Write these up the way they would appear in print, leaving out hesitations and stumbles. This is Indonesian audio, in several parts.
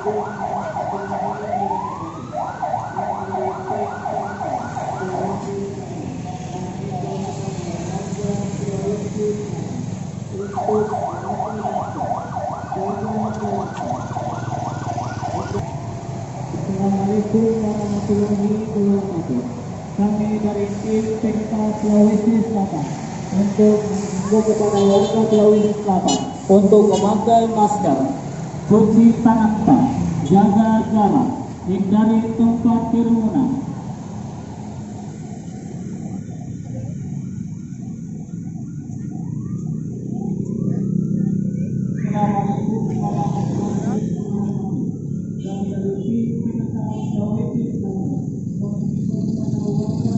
Assalamualaikum warahmatullahi wabarakatuh. Kami dari tim Pemda Sulawesi Selatan untuk mengimbau kepada warga Sulawesi Selatan untuk memakai masker, cuci tangan, jaga jarak, hindari tempat kerumunan. Assalamualaikum warahmatullahi wabarakatuh. Kami dari tim Pemda Sulawesi Selatan mengimbau kepada warga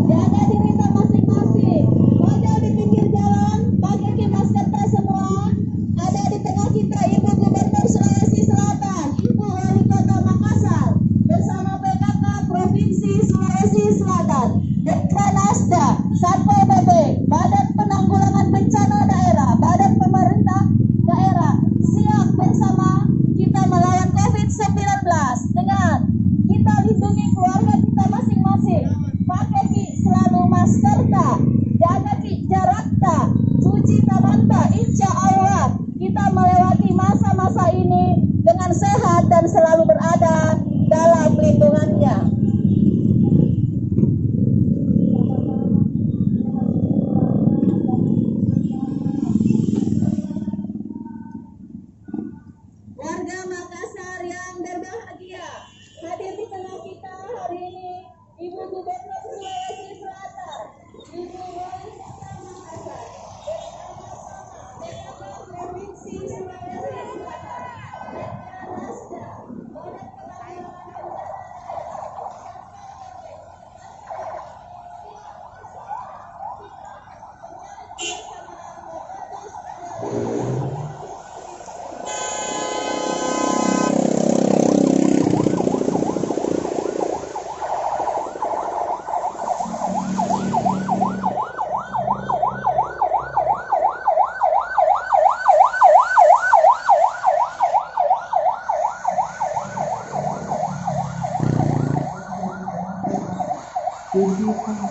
jaga diri masing-masing. Pojok di pinggir jalan, pakai masker tak semua. Ada di tengah kita Ibu Gubernur Sulawesi Selatan, Ibu Wali Kota Makassar, bersama PKK Provinsi Sulawesi Selatan, Dekranasda, Satpol PP, Badan Penanggulangan Bencana Daerah, Badan Pemerintah Daerah, siap bersama kita melawan COVID-19 dengan kita lindungi keluarga kita masing-masing. Pakai selalu masker tak, jaga jarak tak, cuci tangan tak. Insya Allah kita melewati masa-masa ini dengan sehat dan selalu berada dalam lindungannya. Warga Makassar yang berbahagia, hadir di tengah kita hari ini Ibu Gubernur Sulawesi Selatan, Ibu Wali Kota Makassar, bersama-sama PKK Provinsi Sulawesi Selatan, Dekranasda, Badan Penanggulangan Bencana